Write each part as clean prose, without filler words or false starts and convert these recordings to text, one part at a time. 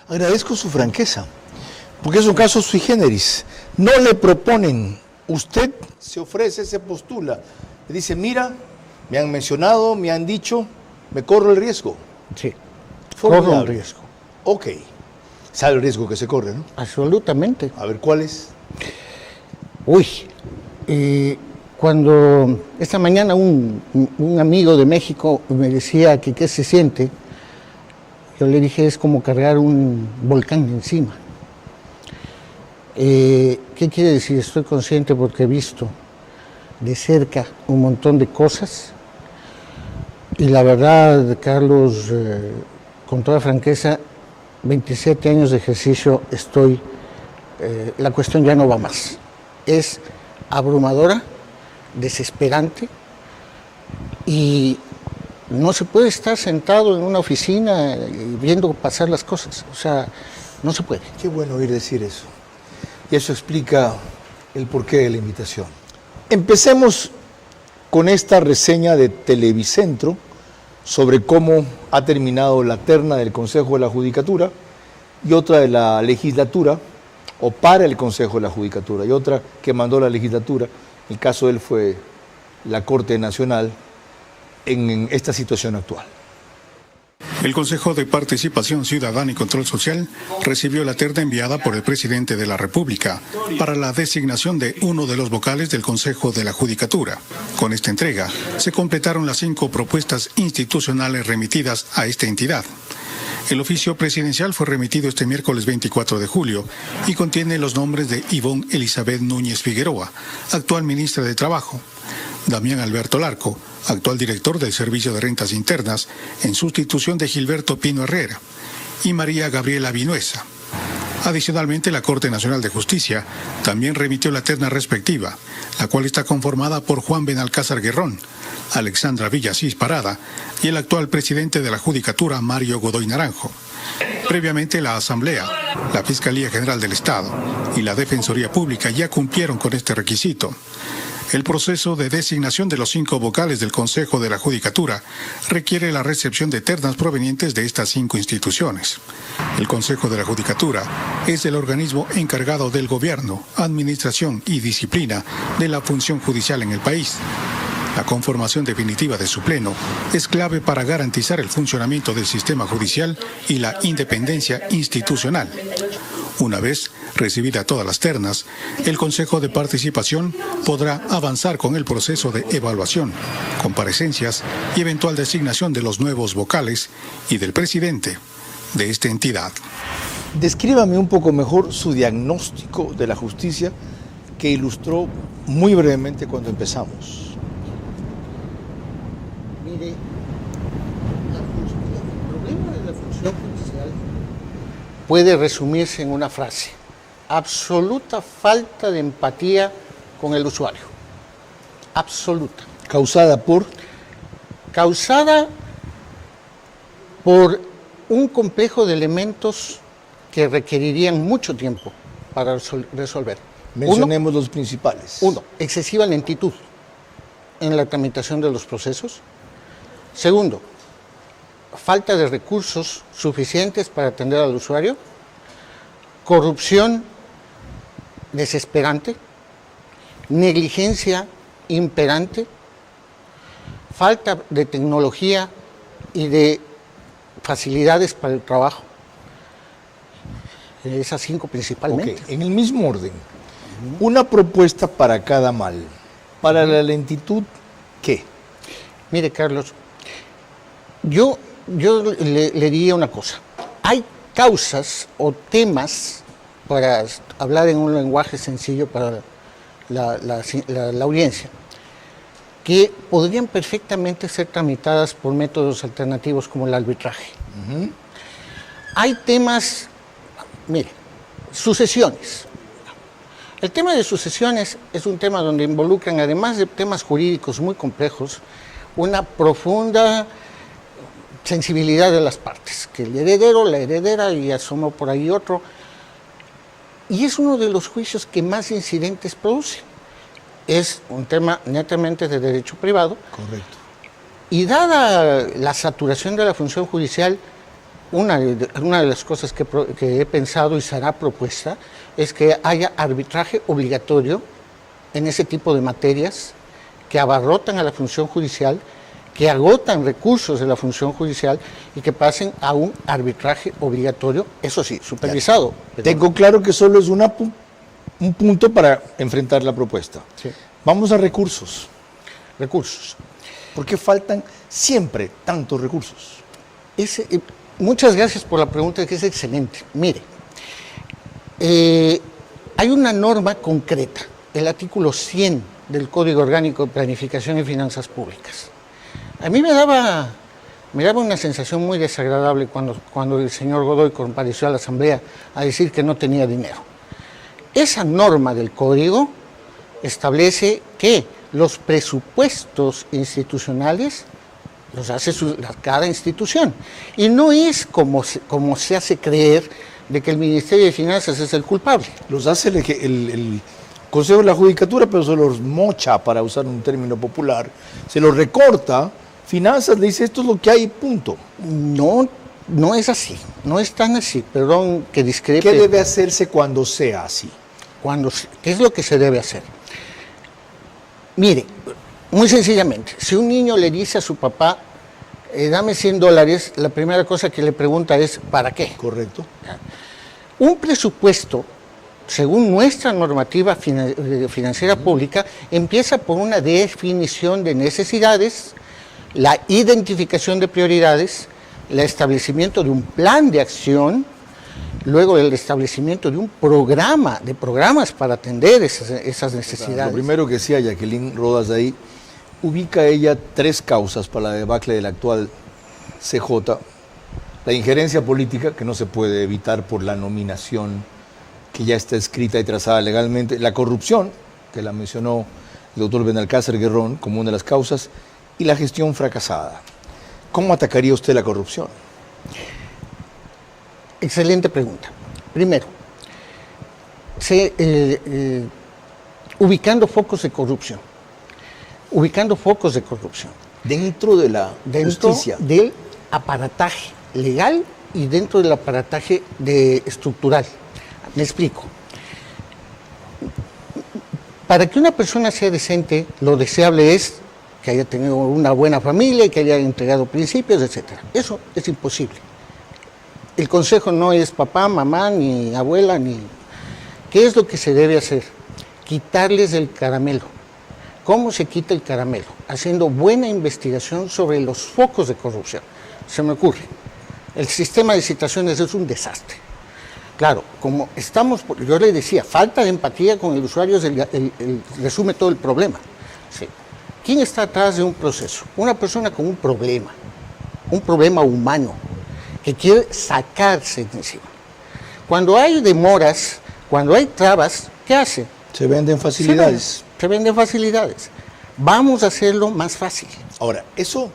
Agradezco su franqueza, porque es un caso sui generis. No le proponen, usted se ofrece, se postula, le dice, mira, me han mencionado, me han dicho, me corro el riesgo. Sí, Formidable. corro un riesgo. Ok. ¿Sabe el riesgo que se corre, no? Absolutamente. A ver, ¿cuál es? Uy, cuando esta mañana un amigo de México me decía que qué se siente, yo le dije, es como cargar un volcán encima. ¿Qué quiere decir? Estoy consciente porque he visto de cerca un montón de cosas y la verdad, Carlos, con toda franqueza, 27 años de ejercicio la cuestión ya no va más. Es abrumadora, desesperante y no se puede estar sentado en una oficina viendo pasar las cosas. O sea, no se puede. Qué bueno oír decir eso. Y eso explica el porqué de la invitación. Empecemos con esta reseña de Televicentro sobre cómo ha terminado la terna del Consejo de la Judicatura y otra de la legislatura, o para el Consejo de la Judicatura, y otra que mandó la legislatura. El caso de él fue la Corte Nacional en esta situación actual. El Consejo de Participación Ciudadana y Control Social recibió la terna enviada por el presidente de la República para la designación de uno de los vocales del Consejo de la Judicatura. Con esta entrega se completaron las 5 propuestas institucionales remitidas a esta entidad. El oficio presidencial fue remitido este miércoles 24 de julio y contiene los nombres de Ivonne Elizabeth Núñez Figueroa, actual ministra de Trabajo, Damián Alberto Larco, actual director del Servicio de Rentas Internas, en sustitución de Gilberto Pino Herrera, y María Gabriela Vinuesa. Adicionalmente, la Corte Nacional de Justicia también remitió la terna respectiva, la cual está conformada por Juan Benalcázar Guerrón, Alexandra Villasís Parada y el actual presidente de la Judicatura, Mario Godoy Naranjo. Previamente, la Asamblea, la Fiscalía General del Estado y la Defensoría Pública ya cumplieron con este requisito. El proceso de designación de los 5 vocales del Consejo de la Judicatura requiere la recepción de ternas provenientes de estas 5 instituciones. El Consejo de la Judicatura es el organismo encargado del gobierno, administración y disciplina de la función judicial en el país. La conformación definitiva de su pleno es clave para garantizar el funcionamiento del sistema judicial y la independencia institucional. Una vez recibidas todas las ternas, el Consejo de Participación podrá avanzar con el proceso de evaluación, comparecencias y eventual designación de los nuevos vocales y del presidente de esta entidad. Descríbame un poco mejor su diagnóstico de la justicia que ilustró muy brevemente cuando empezamos. Mire, el problema de la función judicial puede resumirse en una frase: absoluta falta de empatía con el usuario. Absoluta. ¿Causada por? Causada por un complejo de elementos que requerirían mucho tiempo para resolver. Mencionemos los principales. 1. Excesiva lentitud en la tramitación de los procesos. 2. Falta de recursos suficientes para atender al usuario. Corrupción desesperante. Negligencia imperante. Falta de tecnología y de facilidades para el trabajo. Esas 5 principalmente. Okay. En el mismo orden, una propuesta para cada mal. Para la lentitud, ¿qué? Mire, Carlos, yo le diría una cosa. Hay causas o temas, para hablar en un lenguaje sencillo para la audiencia, que podrían perfectamente ser tramitadas por métodos alternativos como el arbitraje. Hay temas, mire, sucesiones. El tema de sucesiones es un tema donde involucran, además de temas jurídicos muy complejos, una profunda sensibilidad de las partes, que el heredero, la heredera, y asomó por ahí otro, y es uno de los juicios que más incidentes produce. Es un tema netamente de derecho privado. Correcto. Y dada la saturación de la función judicial, una de las cosas que he pensado y será propuesta es que haya arbitraje obligatorio en ese tipo de materias que abarrotan a la función judicial, que agotan recursos de la función judicial y que pasen a un arbitraje obligatorio, eso sí, supervisado. Tengo claro que solo es un punto para enfrentar la propuesta. Sí. Vamos a recursos. Recursos. ¿Por qué faltan siempre tantos recursos? Muchas gracias por la pregunta, que es excelente. Mire, hay una norma concreta, el artículo 100 del Código Orgánico de Planificación y Finanzas Públicas. A mí me daba una sensación muy desagradable cuando el señor Godoy compareció a la Asamblea a decir que no tenía dinero. Esa norma del Código establece que los presupuestos institucionales los hace cada institución. Y no es como se hace creer de que el Ministerio de Finanzas es el culpable. Los hace el Consejo de la Judicatura, pero se los mocha, para usar un término popular, se los recorta. Finanzas le dice, esto es lo que hay, punto. No es así, no es tan así, perdón que discrepe. ¿Qué debe hacerse cuando sea así? ¿Qué es lo que se debe hacer? Mire, muy sencillamente, si un niño le dice a su papá, dame $100, la primera cosa que le pregunta es, ¿para qué? Correcto. Un presupuesto, según nuestra normativa financiera pública, empieza por una definición de necesidades, la identificación de prioridades, el establecimiento de un plan de acción, luego el establecimiento de un programas para atender esas necesidades. Lo primero que decía Jacqueline Rodas de ahí, ubica ella 3 causas para la debacle del actual CJ. La injerencia política, que no se puede evitar por la nominación que ya está escrita y trazada legalmente. La corrupción, que la mencionó el doctor Benalcázar Guerrón como una de las causas. Y la gestión fracasada. ¿Cómo atacaría usted la corrupción? Excelente pregunta. Primero, ubicando focos de corrupción. Dentro de la justicia. Dentro del aparataje legal y dentro del aparataje estructural. Me explico. Para que una persona sea decente, lo deseable es que haya tenido una buena familia y que haya entregado principios, etc. Eso es imposible. El consejo no es papá, mamá, ni abuela, ni... ¿Qué es lo que se debe hacer? Quitarles el caramelo. ¿Cómo se quita el caramelo? Haciendo buena investigación sobre los focos de corrupción. Se me ocurre. El sistema de citaciones es un desastre. Claro, como yo le decía, falta de empatía con el usuario resume todo el problema. Sí. ¿Quién está atrás de un proceso? Una persona con un problema humano, que quiere sacarse de encima. Cuando hay demoras, cuando hay trabas, ¿qué hace? Se venden facilidades. Se venden facilidades. Vamos a hacerlo más fácil. Ahora, ¿eso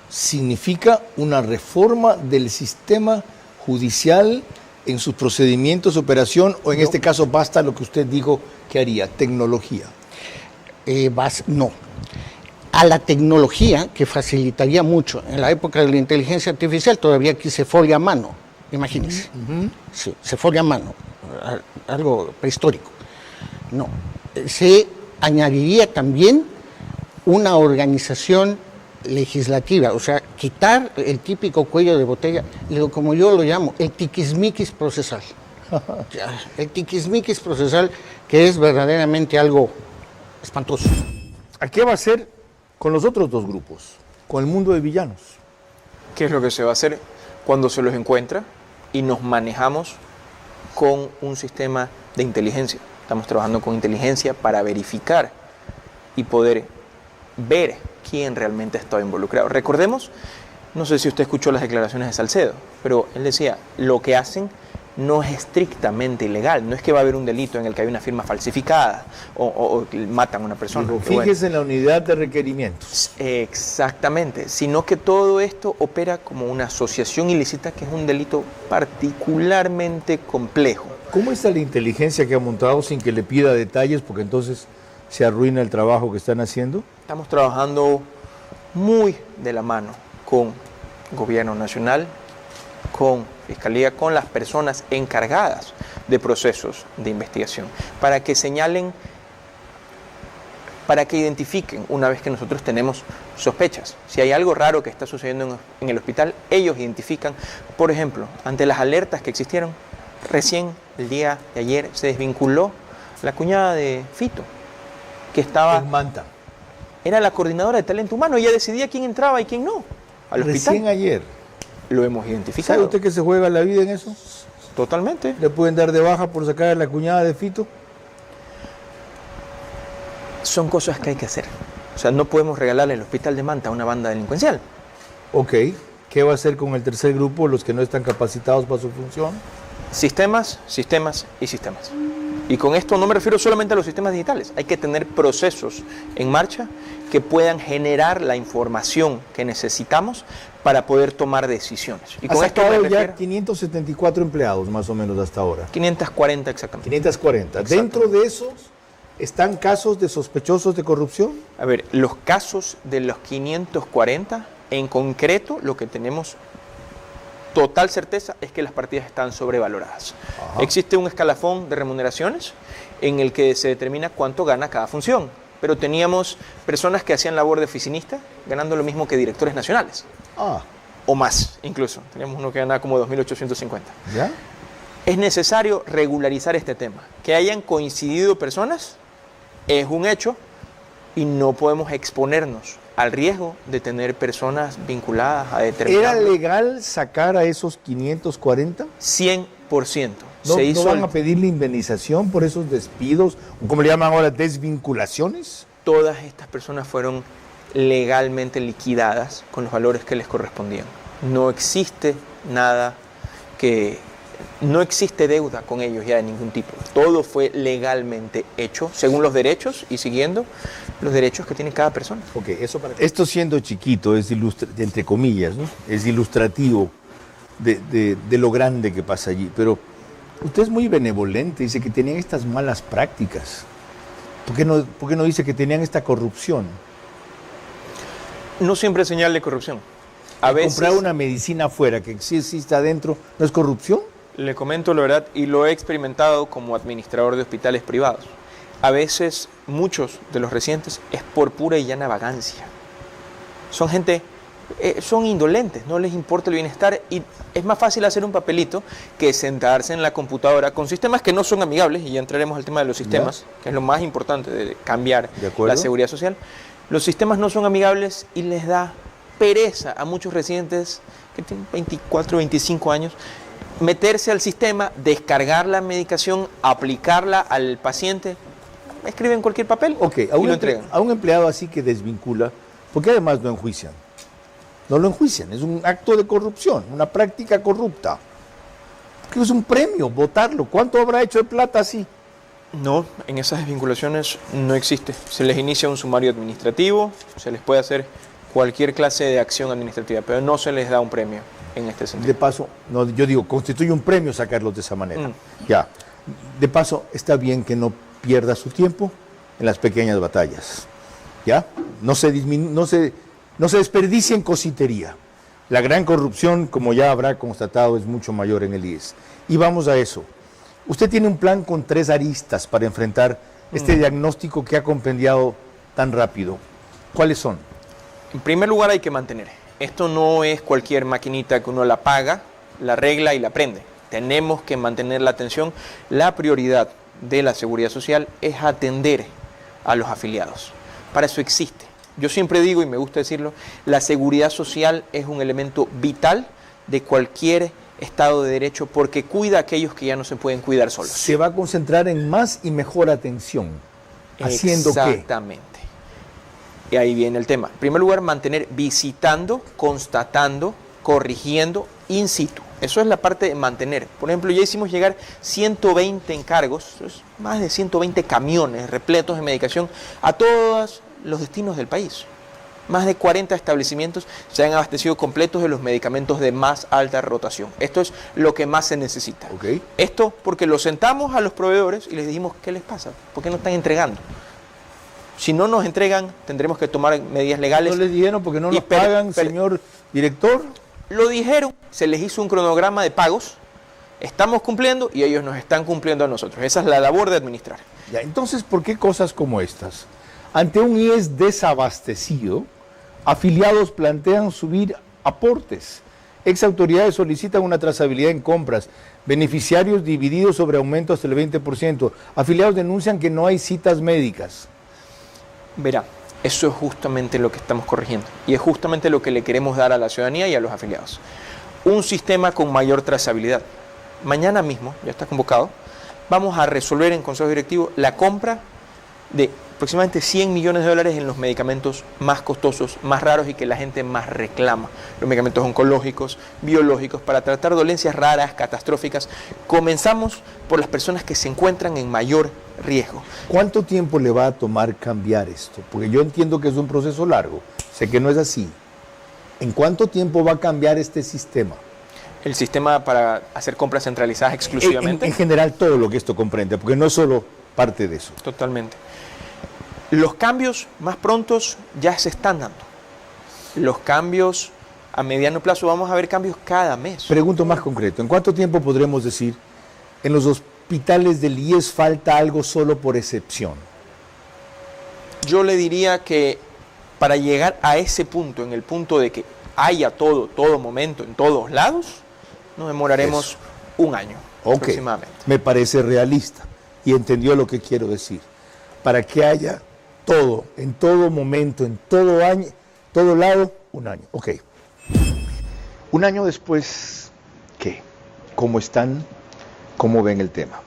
significa una reforma del sistema judicial en sus procedimientos de operación o en este caso basta lo que usted dijo que haría, tecnología? No. A la tecnología, que facilitaría mucho. En la época de la inteligencia artificial todavía aquí se folia a mano, imagínense. Sí, se folia a mano, algo prehistórico. No, se añadiría también una organización legislativa, o sea, quitar el típico cuello de botella, como yo lo llamo, el tiquismiquis procesal. El tiquismiquis procesal, que es verdaderamente algo espantoso. ¿A qué va a hacer con los otros 2 grupos, con el mundo de villanos? ¿Qué es lo que se va a hacer cuando se los encuentra y nos manejamos con un sistema de inteligencia? Estamos trabajando con inteligencia para verificar y poder ver quién realmente está involucrado. Recordemos, no sé si usted escuchó las declaraciones de Salcedo, pero él decía, lo que hacen no es estrictamente ilegal, no es que va a haber un delito en el que hay una firma falsificada o matan a una persona. Digo, fíjese en la unidad de requerimientos. Exactamente, sino que todo esto opera como una asociación ilícita, que es un delito particularmente complejo. ¿Cómo está la inteligencia que ha montado sin que le pida detalles, porque entonces se arruina el trabajo que están haciendo? Estamos trabajando muy de la mano con el gobierno nacional, con Fiscalía, con las personas encargadas de procesos de investigación, para que señalen, para que identifiquen una vez que nosotros tenemos sospechas. Si hay algo raro que está sucediendo en el hospital, ellos identifican. Por ejemplo, ante las alertas que existieron, recién el día de ayer se desvinculó la cuñada de Fito, que estaba En Manta. era la coordinadora de talento humano, ella decidía quién entraba y quién no al hospital. Recién ayer. Lo hemos identificado. ¿Sabe usted que se juega la vida en eso? Totalmente. ¿Le pueden dar de baja por sacar a la cuñada de Fito? Son cosas que hay que hacer. O sea, no podemos regalarle el hospital de Manta a una banda delincuencial. Ok. ¿Qué va a hacer con el tercer grupo, los que no están capacitados para su función? Sistemas, sistemas y sistemas. Y con esto no me refiero solamente a los sistemas digitales. Hay que tener procesos en marcha que puedan generar la información que necesitamos para poder tomar decisiones. Y Ha con esto me sacado ya refiero 574 empleados más o menos hasta ahora. 540 exactamente. 540. Dentro de esos están casos de sospechosos de corrupción. A ver, los casos de los 540, en concreto, lo que tenemos total certeza es que las partidas están sobrevaloradas. Ajá. Existe un escalafón de remuneraciones en el que se determina cuánto gana cada función, pero teníamos personas que hacían labor de oficinista ganando lo mismo que directores nacionales, Ah, o más incluso. Teníamos uno que ganaba como 2.850. ¿ya? Es necesario regularizar este tema. Que hayan coincidido personas es un hecho y no podemos exponernos al riesgo de tener personas vinculadas a ¿Era determinados... legal sacar a esos 540? 100%. ¿No, Se hizo ¿no van a pedirle indemnización por esos despidos, o como le llaman ahora, desvinculaciones? Todas estas personas fueron legalmente liquidadas con los valores que les correspondían. No existe nada que... No existe deuda con ellos ya de ningún tipo. Todo fue legalmente hecho según los derechos y siguiendo los derechos que tiene cada persona. Ok, eso para... Esto siendo chiquito, es entre comillas, ¿no? Es ilustrativo de lo grande que pasa allí. Pero usted es muy benevolente, dice que tenían estas malas prácticas. ¿Por qué no dice que tenían esta corrupción? No siempre es señal de corrupción. A veces, Comprar una medicina afuera que sí existe adentro, ¿no es corrupción? le comento la verdad y lo he experimentado como administrador de hospitales privados. A veces, muchos de los recientes es por pura y llana vagancia. Son gente, son indolentes, no les importa el bienestar y es más fácil hacer un papelito que sentarse en la computadora con sistemas que no son amigables, y ya entraremos al tema de los sistemas, que es lo más importante de cambiar la seguridad social. Los sistemas no son amigables y les da pereza a muchos residentes que tienen 24, 25 años meterse al sistema, descargar la medicación, aplicarla al paciente, escriben cualquier papel y lo entregan. A un empleado así que desvincula, porque además no enjuician. No lo enjuician, es un acto de corrupción, una práctica corrupta. Que es un premio, votarlo. ¿Cuánto habrá hecho de plata así? No, en esas desvinculaciones no existe. Se les inicia un sumario administrativo, se les puede hacer cualquier clase de acción administrativa, pero no se les da un premio en este sentido. De paso, no, yo digo, constituye un premio sacarlos de esa manera. Ya. De paso, está bien que no pierda su tiempo en las pequeñas batallas. ¿Ya? No se desperdicie en cositería. La gran corrupción, como ya habrá constatado, es mucho mayor en el IES. Y vamos a eso. Usted tiene un plan con 3 aristas para enfrentar este diagnóstico que ha compendiado tan rápido. ¿Cuáles son? En primer lugar, hay que mantener. Esto no es cualquier maquinita que uno la apaga, la arregla y la prende. Tenemos que mantener la atención. La prioridad de la seguridad social es atender a los afiliados. Para eso existe. Yo siempre digo, y me gusta decirlo, la seguridad social es un elemento vital de cualquier Estado de Derecho porque cuida a aquellos que ya no se pueden cuidar solos. Se va a concentrar en más y mejor atención. ¿Haciendo qué? Exactamente. Y ahí viene el tema. En primer lugar, mantener visitando, constatando, corrigiendo in situ. Eso es la parte de mantener. Por ejemplo, ya hicimos llegar 120 encargos, más de 120 camiones repletos de medicación a todos los destinos del país. Más de 40 establecimientos se han abastecido completos de los medicamentos de más alta rotación. Esto es lo que más se necesita. Okay. Esto porque los sentamos a los proveedores y les dijimos, ¿qué les pasa? ¿Por qué no están entregando? Si no nos entregan, tendremos que tomar medidas legales. ¿No les dijeron porque no nos pagan, señor director? lo dijeron, se les hizo un cronograma de pagos, estamos cumpliendo y ellos nos están cumpliendo a nosotros. Esa es la labor de administrar. Ya, entonces, ¿por qué cosas como estas? Ante un IES desabastecido, afiliados plantean subir aportes. Ex autoridades solicitan una trazabilidad en compras. Beneficiarios divididos sobre aumentos del 20%. Afiliados denuncian que no hay citas médicas. Verá, eso es justamente lo que estamos corrigiendo. Y es justamente lo que le queremos dar a la ciudadanía y a los afiliados. Un sistema con mayor trazabilidad. Mañana mismo, ya está convocado, vamos a resolver en Consejo Directivo la compra de aproximadamente 100 millones de dólares en los medicamentos más costosos, más raros y que la gente más reclama. Los medicamentos oncológicos, biológicos, para tratar dolencias raras, catastróficas. Comenzamos por las personas que se encuentran en mayor riesgo. ¿Cuánto tiempo le va a tomar cambiar esto? Porque yo entiendo que es un proceso largo, sé que no es así. ¿En cuánto tiempo va a cambiar este sistema? El sistema para hacer compras centralizadas exclusivamente. En general todo lo que esto comprende, porque no es solo parte de eso. Totalmente. Los cambios más prontos ya se están dando. Los cambios a mediano plazo, vamos a ver cambios cada mes. Pregunto más concreto, ¿en cuánto tiempo podremos decir en los hospitales del IES falta algo solo por excepción? Yo le diría que para llegar a ese punto, en el punto de que haya todo momento, en todos lados, nos demoraremos un año aproximadamente. Me parece realista y entendió lo que quiero decir. Para que haya todo, en todo momento, en todo año, todo lado, un año. Ok. Un año después, ¿qué? ¿Cómo están? ¿Cómo ven el tema?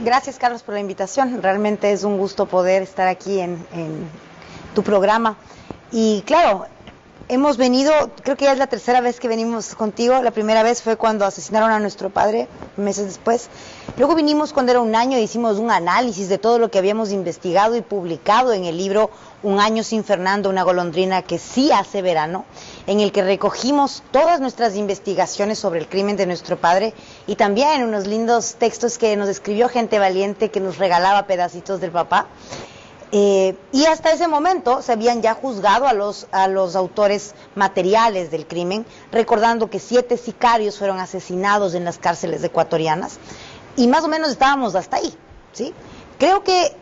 Gracias, Carlos, por la invitación. Realmente es un gusto poder estar aquí en tu programa. Y claro, hemos venido, creo que ya es la tercera vez que venimos contigo. La primera vez fue cuando asesinaron a nuestro padre, meses después. Luego vinimos cuando era un año y hicimos un análisis de todo lo que habíamos investigado y publicado en el libro Un año sin Fernando, una golondrina que sí hace verano, en el que recogimos todas nuestras investigaciones sobre el crimen de nuestro padre y también unos lindos textos que nos escribió gente valiente que nos regalaba pedacitos del papá. Y hasta ese momento se habían ya juzgado a los autores materiales del crimen, recordando que 7 sicarios fueron asesinados en las cárceles ecuatorianas y más o menos estábamos hasta ahí, ¿sí? Creo que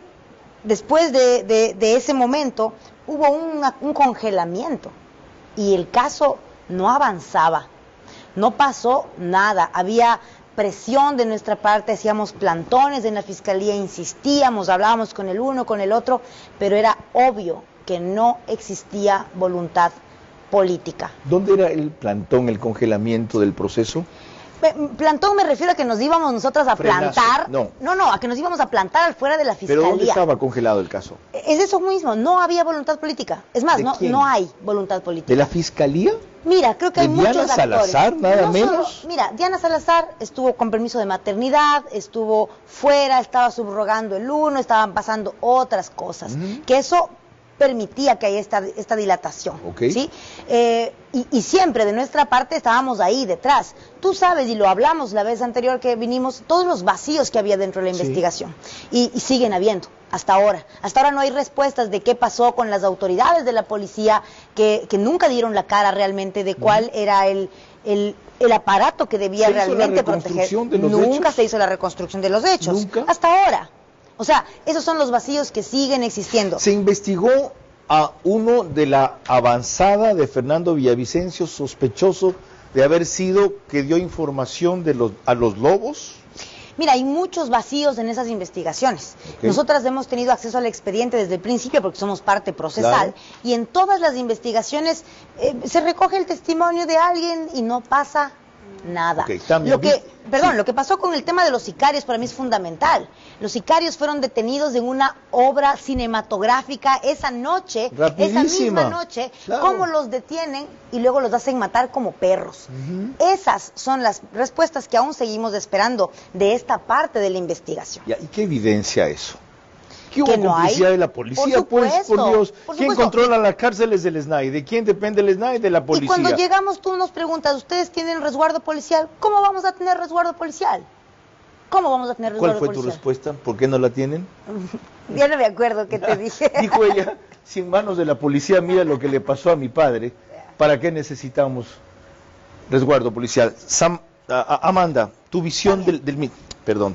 después de ese momento hubo un congelamiento y el caso no avanzaba, no pasó nada, había presión de nuestra parte, hacíamos plantones en la fiscalía, insistíamos, hablábamos con el uno, con el otro, pero era obvio que no existía voluntad política. ¿Dónde era el plantón, el congelamiento del proceso? Plantón me refiero a que nos íbamos nosotras a plantar. No, a que nos íbamos a plantar afuera de la fiscalía. ¿Pero dónde estaba congelado el caso? Es eso mismo, no había voluntad política. Es más, no hay voluntad política. ¿De la fiscalía? Mira, creo que hay muchos actores. ¿Diana Salazar, nada menos? Mira, Diana Salazar estuvo con permiso de maternidad, estuvo fuera, estaba subrogando el uno, estaban pasando otras cosas. Que eso permitía que haya esta dilatación, ¿sí? Y siempre de nuestra parte estábamos ahí detrás. Tú sabes, y lo hablamos la vez anterior que vinimos, todos los vacíos que había dentro de la investigación. Y siguen habiendo, hasta ahora. Hasta ahora no hay respuestas de qué pasó con las autoridades de la policía, que nunca dieron la cara realmente de cuál era el aparato que debía realmente proteger. Nunca se hizo la reconstrucción de los hechos. ¿Nunca? Hasta ahora. O sea, esos son los vacíos que siguen existiendo. Se investigó a uno de la avanzada de Fernando Villavicencio, sospechoso de haber sido que dio información a los lobos. Mira, hay muchos vacíos en esas investigaciones. Nosotras hemos tenido acceso al expediente desde el principio porque somos parte procesal. Claro. Y en todas las investigaciones se recoge el testimonio de alguien y no pasa nada. Lo que pasó con el tema de los sicarios para mí es fundamental. Los sicarios fueron detenidos en una obra cinematográfica esa noche, esa misma noche, claro. Cómo los detienen y luego los hacen matar como perros. Esas son las respuestas que aún seguimos esperando de esta parte de la investigación. ¿Y qué evidencia eso? ¿Qué hubo complicidad de la policía? Por Dios, ¿quién controla las cárceles del SNAI? ¿De quién depende el SNAI? De la policía. Y cuando llegamos tú nos preguntas, ¿ustedes tienen resguardo policial? ¿Cómo vamos a tener resguardo policial? ¿Cómo vamos a tener resguardo policial? ¿Cuál fue tu respuesta? ¿Por qué no la tienen? Ya no me acuerdo qué te dije. Dijo ella, si en manos de la policía mira lo que le pasó a mi padre, ¿para qué necesitamos resguardo policial. Amanda, tu visión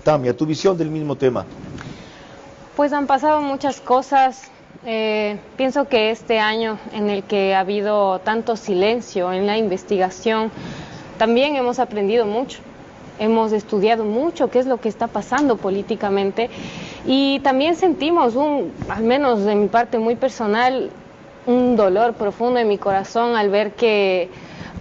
Tamia, tu visión del mismo tema. Pues han pasado muchas cosas. Pienso que este año en el que ha habido tanto silencio en la investigación, también hemos aprendido mucho. Hemos estudiado mucho qué es lo que está pasando políticamente y también sentimos al menos de mi parte muy personal, un dolor profundo en mi corazón al ver que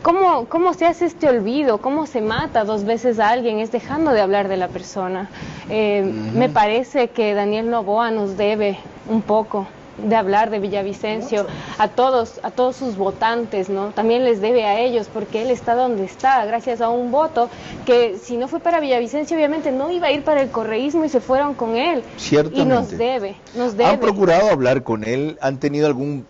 cómo se hace este olvido, cómo se mata 2 veces a alguien, es dejando de hablar de la persona. Me parece que Daniel Noboa nos debe un poco de hablar de Villavicencio, a todos sus votantes, ¿no? También les debe a ellos, porque él está donde está, gracias a un voto que si no fue para Villavicencio, obviamente no iba a ir para el correísmo y se fueron con él. Ciertamente. Y nos debe. ¿Han procurado hablar con él? ¿Han tenido algún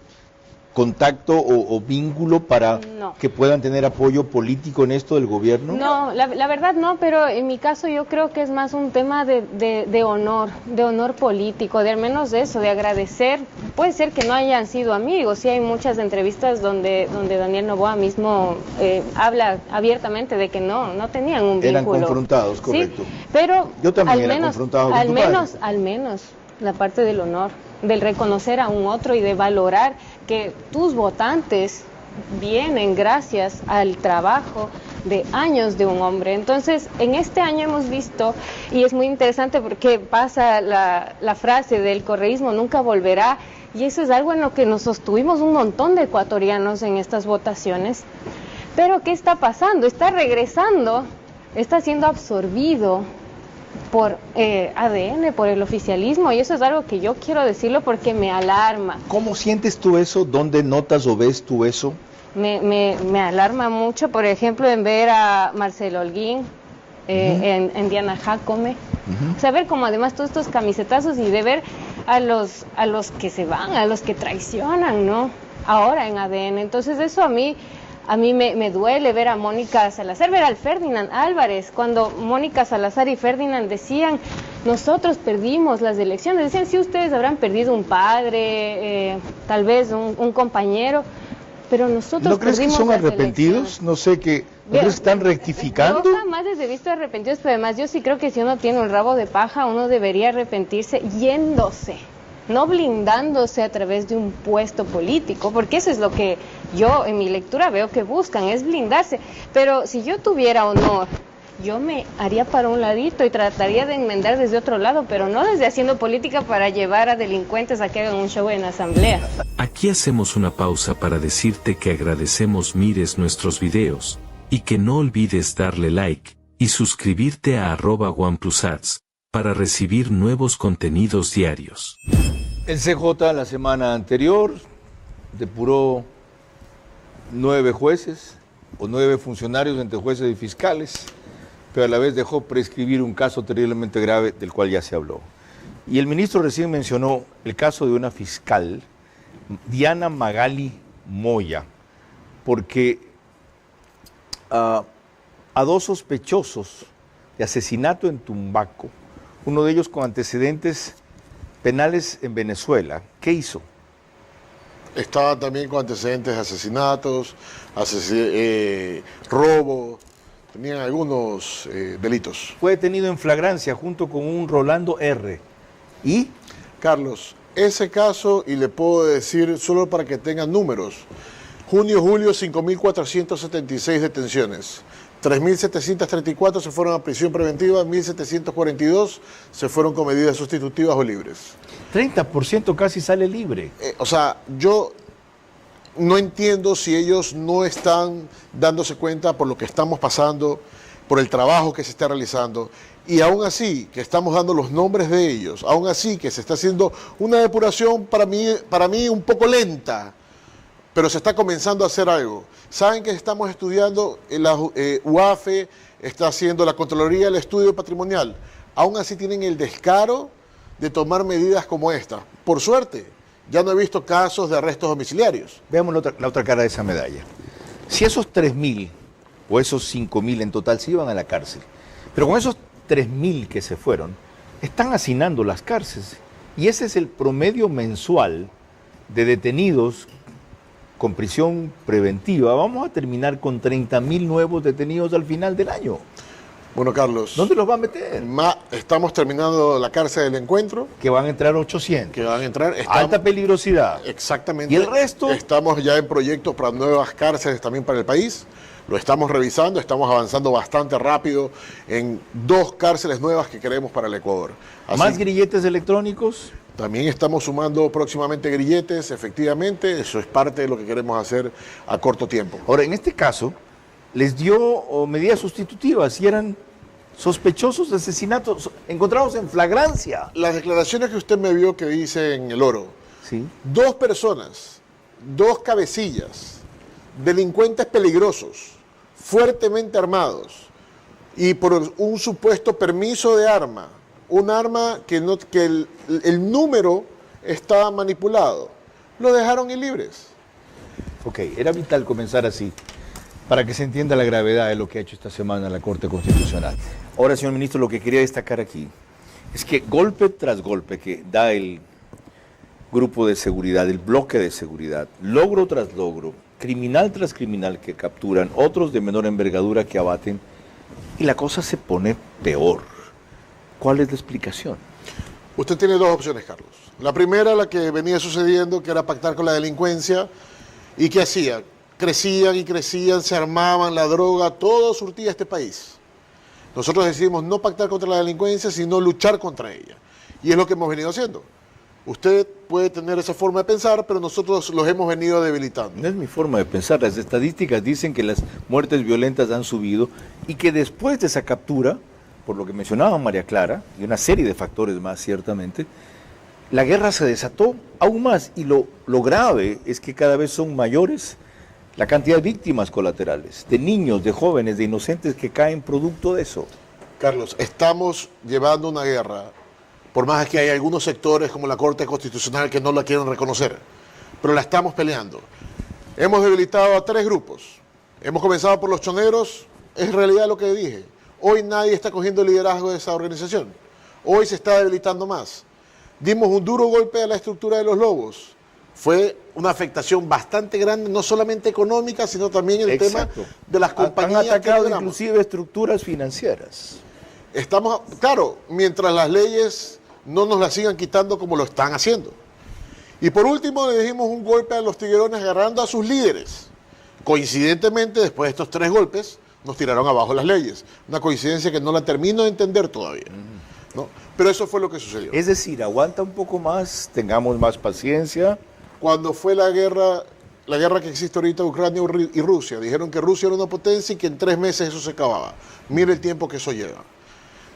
contacto o vínculo para que puedan tener apoyo político en esto del gobierno? No, la verdad no, pero en mi caso yo creo que es más un tema de honor político, de al menos eso, de agradecer. Puede ser que no hayan sido amigos, sí hay muchas entrevistas donde Daniel Noboa mismo habla abiertamente de que no tenían un vínculo. Eran confrontados, correcto. Sí, pero yo también era confrontado con tu padre. Al menos la parte del honor, del reconocer a un otro y de valorar que tus votantes vienen gracias al trabajo de años de un hombre. Entonces, en este año hemos visto, y es muy interesante porque pasa la frase del correísmo nunca volverá, y eso es algo en lo que nos sostuvimos un montón de ecuatorianos en estas votaciones. Pero, ¿qué está pasando? Está regresando, está siendo absorbido por ADN, por el oficialismo, y eso es algo que yo quiero decirlo porque me alarma. ¿Cómo sientes tú eso? ¿Dónde notas o ves tú eso? Me alarma mucho, por ejemplo, en ver a Marcelo Holguín, en Diana Jacome, saber como además todos estos camisetazos y de ver a los que se van, a los que traicionan, ¿no? Ahora en ADN. Entonces eso a mí me duele ver a Mónica Salazar, ver al Ferdinand Álvarez, cuando Mónica Salazar y Ferdinand decían, nosotros perdimos las elecciones, decían, sí, ustedes habrán perdido un padre, tal vez un compañero, pero nosotros ¿No crees que son arrepentidos? No sé, ¿no crees que están rectificando? Yo jamás les he visto arrepentidos, pero además yo sí creo que si uno tiene un rabo de paja, uno debería arrepentirse yéndose, no blindándose a través de un puesto político, porque eso es lo que yo en mi lectura veo que buscan, es blindarse. Pero si yo tuviera honor, yo me haría para un ladito y trataría de enmendar desde otro lado, pero no desde haciendo política para llevar a delincuentes a que hagan un show en la asamblea. Aquí hacemos una pausa para decirte que agradecemos mires nuestros videos, y que no olvides darle like, y suscribirte a @OnePlusAds, para recibir nuevos contenidos diarios. El CJ la semana anterior depuró 9 jueces o 9 funcionarios entre jueces y fiscales, pero a la vez dejó prescribir un caso terriblemente grave del cual ya se habló. Y el ministro recién mencionó el caso de una fiscal, Diana Magali Moya, porque a 2 sospechosos de asesinato en Tumbaco, uno de ellos con antecedentes penales en Venezuela, ¿qué hizo? Estaba también con antecedentes de asesinatos, robo, tenían algunos delitos. Fue detenido en flagrancia junto con un Rolando R. ¿Y? Carlos, ese caso, y le puedo decir solo para que tengan números, junio-julio 5.476 detenciones, 3.734 se fueron a prisión preventiva, 1.742 se fueron con medidas sustitutivas o libres. 30% casi sale libre. O sea, yo no entiendo si ellos no están dándose cuenta por lo que estamos pasando, por el trabajo que se está realizando, y aún así que estamos dando los nombres de ellos, aún así que se está haciendo una depuración para mí un poco lenta, pero se está comenzando a hacer algo. Saben que estamos estudiando, la UAFE está haciendo, la Contraloría, el estudio patrimonial. Aún así tienen el descaro de tomar medidas como esta. Por suerte, ya no he visto casos de arrestos domiciliarios. Veamos la otra cara de esa medalla. Si esos 3.000 o esos 5.000 en total se iban a la cárcel, pero con esos 3.000 que se fueron, están hacinando las cárceles. Y ese es el promedio mensual de detenidos con prisión preventiva, vamos a terminar con 30.000 nuevos detenidos al final del año. Bueno, Carlos. ¿Dónde los va a meter? Estamos terminando la cárcel del encuentro. Que van a entrar 800. Que van a entrar. Alta peligrosidad. Exactamente. ¿Y el resto? Estamos ya en proyectos para nuevas cárceles también para el país. Lo estamos revisando, estamos avanzando bastante rápido en 2 cárceles nuevas que queremos para el Ecuador. ¿Más grilletes electrónicos? También estamos sumando próximamente grilletes, efectivamente. Eso es parte de lo que queremos hacer a corto tiempo. Ahora, en este caso, les dio medidas sustitutivas y eran sospechosos de asesinatos encontrados en flagrancia. Las declaraciones que usted me vio que dice en El Oro, sí. 2 personas, 2 cabecillas, delincuentes peligrosos, fuertemente armados y por un supuesto permiso de arma, un arma que el número estaba manipulado, lo dejaron libres. Ok, era vital comenzar así, para que se entienda la gravedad de lo que ha hecho esta semana la Corte Constitucional. Ahora, señor ministro, lo que quería destacar aquí es que golpe tras golpe que da el grupo de seguridad, el bloque de seguridad, logro tras logro, criminal tras criminal que capturan, otros de menor envergadura que abaten, y la cosa se pone peor. ¿Cuál es la explicación? Usted tiene 2 opciones, Carlos. La primera, la que venía sucediendo, que era pactar con la delincuencia, y ¿qué hacía? Crecían y crecían, se armaban, la droga, todo surtía este país. Nosotros decidimos no pactar contra la delincuencia, sino luchar contra ella. Y es lo que hemos venido haciendo. Usted puede tener esa forma de pensar, pero nosotros los hemos venido debilitando. No es mi forma de pensar. Las estadísticas dicen que las muertes violentas han subido y que después de esa captura, por lo que mencionaba María Clara, y una serie de factores más ciertamente, la guerra se desató aún más. Y lo grave es que cada vez son mayores la cantidad de víctimas colaterales, de niños, de jóvenes, de inocentes que caen producto de eso. Carlos, estamos llevando una guerra, por más que hay algunos sectores como la Corte Constitucional que no la quieren reconocer, pero la estamos peleando. Hemos debilitado a 3 grupos. Hemos comenzado por los choneros, es en realidad lo que dije. Hoy nadie está cogiendo el liderazgo de esa organización. Hoy se está debilitando más. Dimos un duro golpe a la estructura de los lobos. Fue una afectación bastante grande, no solamente económica, sino también el tema de las compañías. Han atacado inclusive estructuras financieras. Claro, mientras las leyes no nos las sigan quitando como lo están haciendo. Y por último le dimos un golpe a los tiguerones agarrando a sus líderes. Coincidentemente, después de estos 3 golpes, nos tiraron abajo las leyes. Una coincidencia que no la termino de entender todavía, ¿no? Pero eso fue lo que sucedió. Es decir, aguanta un poco más, tengamos más paciencia. Cuando fue la guerra que existe ahorita Ucrania y Rusia, dijeron que Rusia era una potencia y que en 3 meses eso se acababa. Mire el tiempo que eso lleva.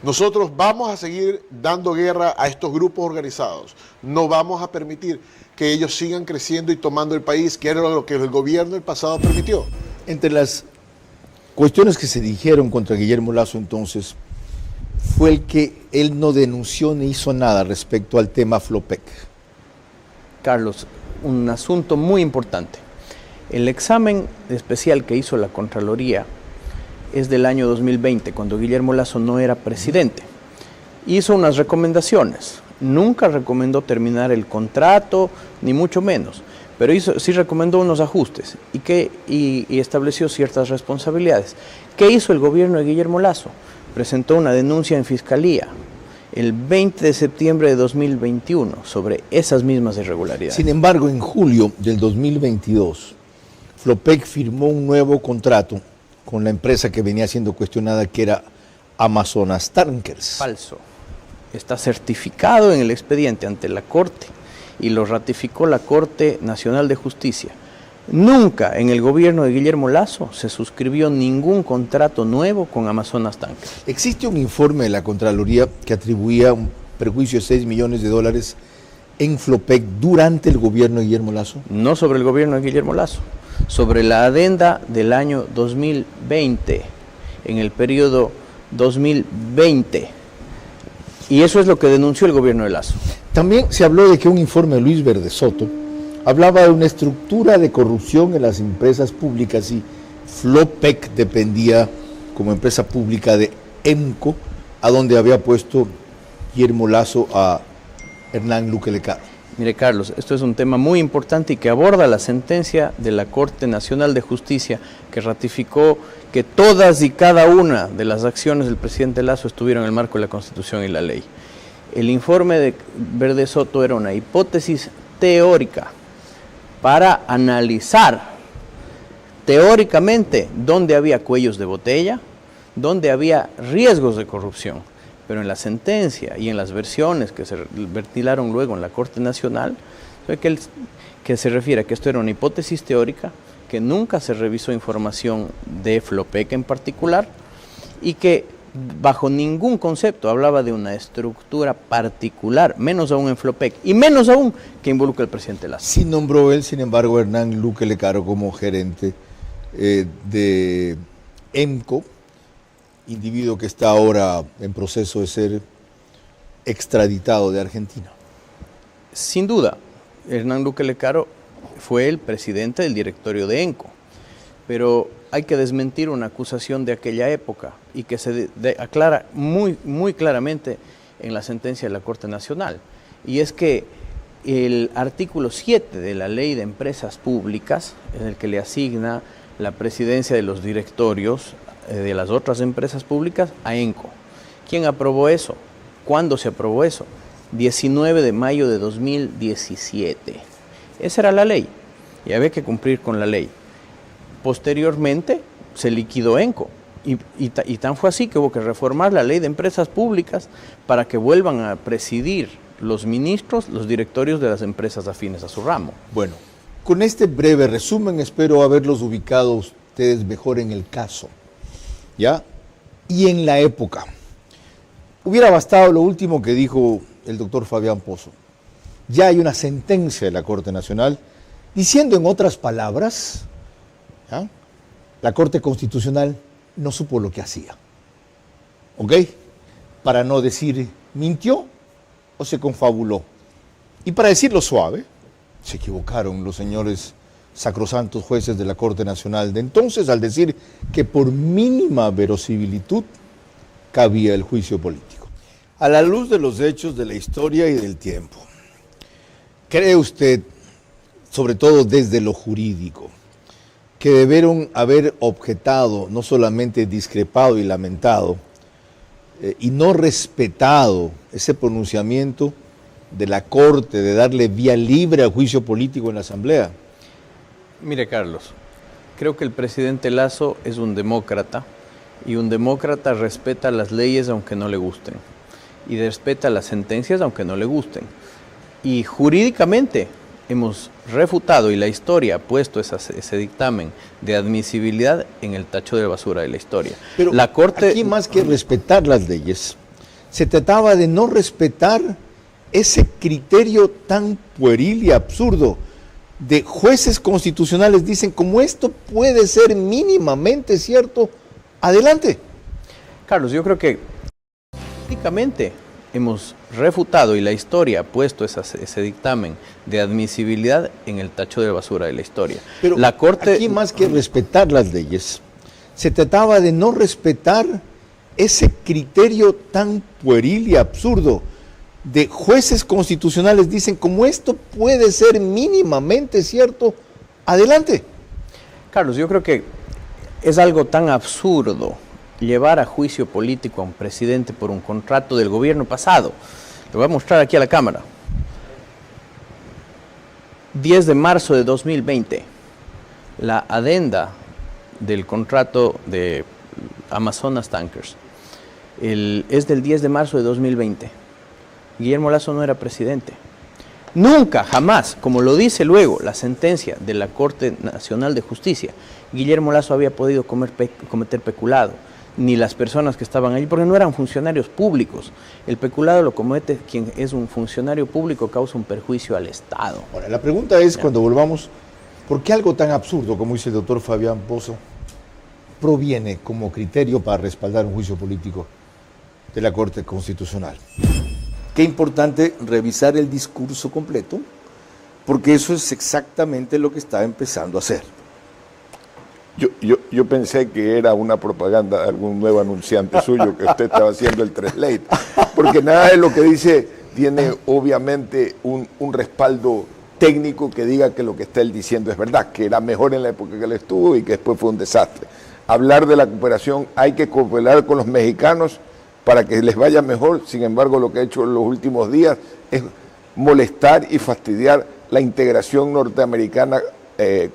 Nosotros vamos a seguir dando guerra a estos grupos organizados. No vamos a permitir que ellos sigan creciendo y tomando el país, que era lo que el gobierno del pasado permitió. Entre las cuestiones que se dijeron contra Guillermo Lasso entonces, fue el que él no denunció ni hizo nada respecto al tema Flopec. Carlos, un asunto muy importante. El examen especial que hizo la Contraloría es del año 2020, cuando Guillermo Lasso no era presidente. Hizo unas recomendaciones. Nunca recomendó terminar el contrato, ni mucho menos, pero sí recomendó unos ajustes y estableció ciertas responsabilidades. ¿Qué hizo el gobierno de Guillermo Lasso? Presentó una denuncia en Fiscalía el 20 de septiembre de 2021 sobre esas mismas irregularidades. Sin embargo, en julio del 2022, Flopec firmó un nuevo contrato con la empresa que venía siendo cuestionada, que era Amazonas Tankers. Falso. Está certificado en el expediente ante la Corte y lo ratificó la Corte Nacional de Justicia. Nunca en el gobierno de Guillermo Lasso se suscribió ningún contrato nuevo con Amazonas Tankers. Existe un informe de la Contraloría que atribuía un perjuicio de $6 millones en Flopec durante el gobierno de Guillermo Lasso. No sobre el gobierno de Guillermo Lasso, sobre la adenda del año 2020, en el periodo 2020. Y eso es lo que denunció el gobierno de Lasso. También se habló de que un informe de Luis Verde Soto hablaba de una estructura de corrupción en las empresas públicas y Flopec dependía como empresa pública de EMCO, a donde había puesto Guillermo Lasso a Hernán Luque Lecada. Mire, Carlos, esto es un tema muy importante y que aborda la sentencia de la Corte Nacional de Justicia que ratificó que todas y cada una de las acciones del presidente Lasso estuvieron en el marco de la Constitución y la ley. El informe de Verde Soto era una hipótesis teórica para analizar teóricamente dónde había cuellos de botella, dónde había riesgos de corrupción. Pero en la sentencia y en las versiones que se ventilaron luego en la Corte Nacional, que se refiere a que esto era una hipótesis teórica, que nunca se revisó información de Flopec en particular, y que bajo ningún concepto hablaba de una estructura particular, menos aún en Flopec, y menos aún que involucre al presidente Lasso. Sí nombró él, sin embargo, Hernán Luque Lecaro como gerente de EMCO, individuo que está ahora en proceso de ser extraditado de Argentina. Sin duda, Hernán Luque Lecaro fue el presidente del directorio de ENCO, pero hay que desmentir una acusación de aquella época y que se aclara muy claramente en la sentencia de la Corte Nacional, y es que el artículo 7 de la Ley de Empresas Públicas, en el que le asigna la presidencia de los directorios de las otras empresas públicas a ENCO. ¿Quién aprobó eso? ¿Cuándo se aprobó eso? 19 de mayo de 2017. Esa era la ley y había que cumplir con la ley. Posteriormente se liquidó ENCO y tan fue así que hubo que reformar la Ley de Empresas Públicas para que vuelvan a presidir los ministros, los directorios de las empresas afines a su ramo. Bueno, con este breve resumen espero haberlos ubicado ustedes mejor en el caso, ¿ya? Y en la época. Hubiera bastado lo último que dijo el doctor Fabián Pozo. Ya hay una sentencia de la Corte Nacional diciendo, en otras palabras, ¿ya?, la Corte Constitucional no supo lo que hacía. ¿Ok? Para no decir mintió o se confabuló. Y para decirlo suave, se equivocaron los señores sacrosantos jueces de la Corte Nacional de entonces al decir que por mínima verosimilitud cabía el juicio político. A la luz de los hechos de la historia y del tiempo, ¿cree usted, sobre todo desde lo jurídico, que debieron haber objetado, no solamente discrepado y lamentado, y no respetado ese pronunciamiento de la Corte de darle vía libre al juicio político en la Asamblea? Mire, Carlos, creo que el presidente Lasso es un demócrata y un demócrata respeta las leyes aunque no le gusten y respeta las sentencias aunque no le gusten. Y jurídicamente hemos refutado y la historia ha puesto ese dictamen de admisibilidad en el tacho de basura de la historia. Pero la Corte, aquí más que respetar las leyes, se trataba de no respetar ese criterio tan pueril y absurdo de jueces constitucionales. Dicen, como esto puede ser mínimamente cierto, adelante. Carlos, yo creo que prácticamente hemos refutado y la historia ha puesto ese dictamen de admisibilidad en el tacho de basura de la historia. Pero la Corte, aquí más que respetar las leyes, se trataba de no respetar ese criterio tan pueril y absurdo de jueces constitucionales. Dicen, como esto puede ser mínimamente cierto, adelante. Carlos, yo creo que es algo tan absurdo llevar a juicio político a un presidente por un contrato del gobierno pasado. Lo voy a mostrar aquí a la cámara. 10 de marzo de 2020, la adenda del contrato de Amazonas Tankers es del 10 de marzo de 2020. Guillermo Lasso no era presidente. Nunca, jamás, como lo dice luego la sentencia de la Corte Nacional de Justicia, Guillermo Lasso había podido cometer peculado, ni las personas que estaban allí, porque no eran funcionarios públicos. El peculado lo comete quien es un funcionario público, causa un perjuicio al Estado. Ahora, la pregunta es, cuando volvamos, ¿por qué algo tan absurdo, como dice el doctor Fabián Pozo, proviene como criterio para respaldar un juicio político de la Corte Constitucional? Qué importante revisar el discurso completo, porque eso es exactamente lo que está empezando a hacer. Yo pensé que era una propaganda de algún nuevo anunciante suyo, que usted estaba haciendo el translate, porque nada de lo que dice tiene obviamente un respaldo técnico que diga que lo que está él diciendo es verdad, que era mejor en la época que él estuvo y que después fue un desastre. Hablar de la cooperación, hay que cooperar con los mexicanos para que les vaya mejor. Sin embargo, lo que ha hecho en los últimos días es molestar y fastidiar la integración norteamericana de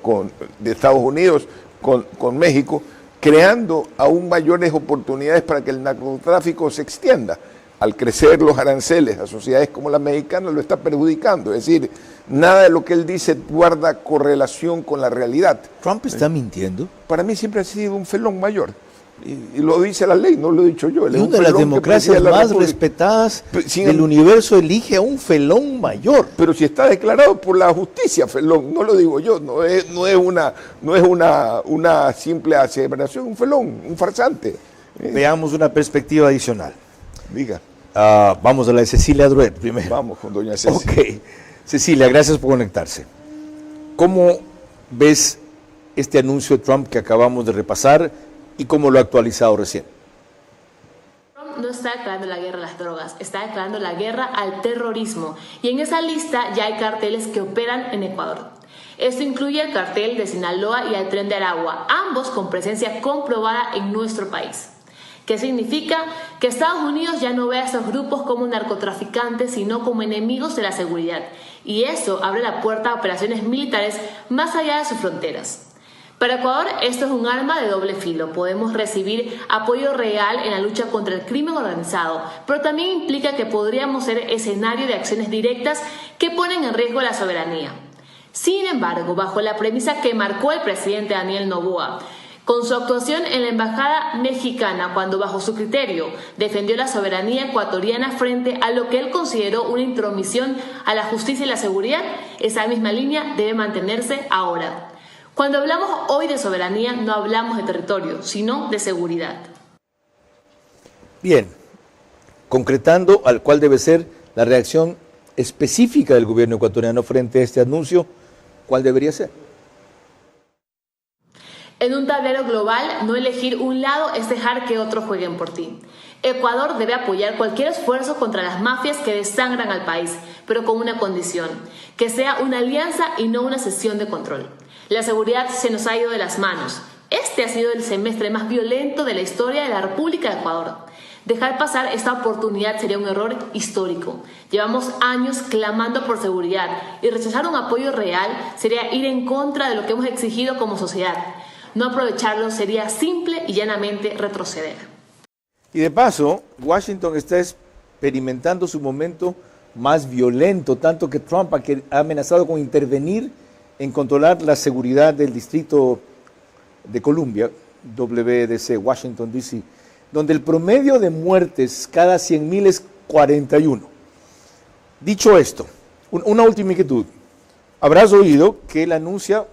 Estados Unidos con México, creando aún mayores oportunidades para que el narcotráfico se extienda. Al crecer los aranceles a sociedades como la mexicana lo está perjudicando. Es decir, nada de lo que él dice guarda correlación con la realidad. ¿Trump está mintiendo? Para mí siempre ha sido un felón mayor. Y lo dice la ley, no lo he dicho yo. Y una de las democracias más respetadas del universo elige a un felón mayor. Pero si está declarado por la justicia felón, no lo digo yo, no es una simple aseveración, un felón, un farsante. Veamos una perspectiva adicional. Diga. Vamos a la de Cecilia Druet primero. Vamos con doña Cecilia. Ok. Cecilia, gracias por conectarse. ¿Cómo ves este anuncio de Trump que acabamos de repasar y cómo lo ha actualizado recién? Trump no está declarando la guerra a las drogas, está declarando la guerra al terrorismo. Y en esa lista ya hay carteles que operan en Ecuador. Esto incluye el cartel de Sinaloa y el Tren de Aragua, ambos con presencia comprobada en nuestro país. ¿Qué significa? Que Estados Unidos ya no ve a estos grupos como narcotraficantes, sino como enemigos de la seguridad. Y eso abre la puerta a operaciones militares más allá de sus fronteras. Para Ecuador, esto es un arma de doble filo. Podemos recibir apoyo real en la lucha contra el crimen organizado, pero también implica que podríamos ser escenario de acciones directas que ponen en riesgo la soberanía. Sin embargo, bajo la premisa que marcó el presidente Daniel Noboa, con su actuación en la embajada mexicana, cuando bajo su criterio defendió la soberanía ecuatoriana frente a lo que él consideró una intromisión a la justicia y la seguridad, esa misma línea debe mantenerse ahora. Cuando hablamos hoy de soberanía, no hablamos de territorio, sino de seguridad. Bien, concretando al cual debe ser la reacción específica del gobierno ecuatoriano frente a este anuncio, ¿cuál debería ser? En un tablero global, no elegir un lado es dejar que otros jueguen por ti. Ecuador debe apoyar cualquier esfuerzo contra las mafias que desangran al país, pero con una condición, que sea una alianza y no una cesión de control. La seguridad se nos ha ido de las manos. Este ha sido el semestre más violento de la historia de la República de Ecuador. Dejar pasar esta oportunidad sería un error histórico. Llevamos años clamando por seguridad y rechazar un apoyo real sería ir en contra de lo que hemos exigido como sociedad. No aprovecharlo sería simple y llanamente retroceder. Y de paso, Washington está experimentando su momento más violento, tanto que Trump ha amenazado con intervenir en controlar la seguridad del Distrito de Columbia, WDC, Washington, D.C., donde el promedio de muertes cada 100.000 es 41. Dicho esto, una última inquietud. Habrás oído que él anuncia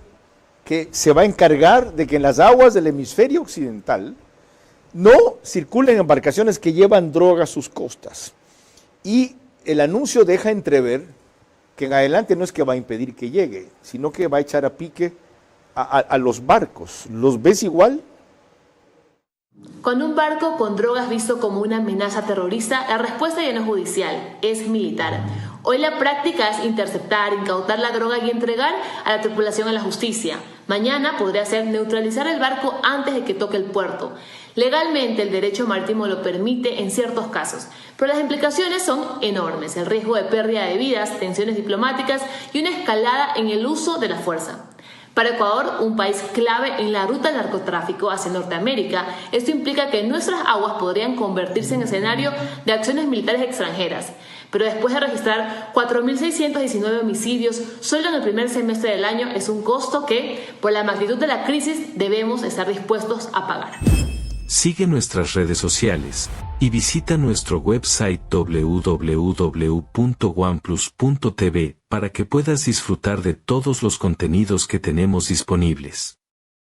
que se va a encargar de que en las aguas del hemisferio occidental no circulen embarcaciones que llevan droga a sus costas. Y el anuncio deja entrever que en adelante no es que va a impedir que llegue, sino que va a echar a pique a los barcos. ¿Los ves igual? Con un barco con drogas visto como una amenaza terrorista, la respuesta ya no es judicial, es militar. Hoy la práctica es interceptar, incautar la droga y entregar a la tripulación a la justicia. Mañana podría ser neutralizar el barco antes de que toque el puerto. Legalmente el derecho marítimo lo permite en ciertos casos, pero las implicaciones son enormes. El riesgo de pérdida de vidas, tensiones diplomáticas y una escalada en el uso de la fuerza. Para Ecuador, un país clave en la ruta del narcotráfico hacia Norteamérica, esto implica que nuestras aguas podrían convertirse en escenario de acciones militares extranjeras. Pero después de registrar 4.619 homicidios solo en el primer semestre del año, es un costo que, por la magnitud de la crisis, debemos estar dispuestos a pagar. Sigue nuestras redes sociales y visita nuestro website www.oneplus.tv para que puedas disfrutar de todos los contenidos que tenemos disponibles.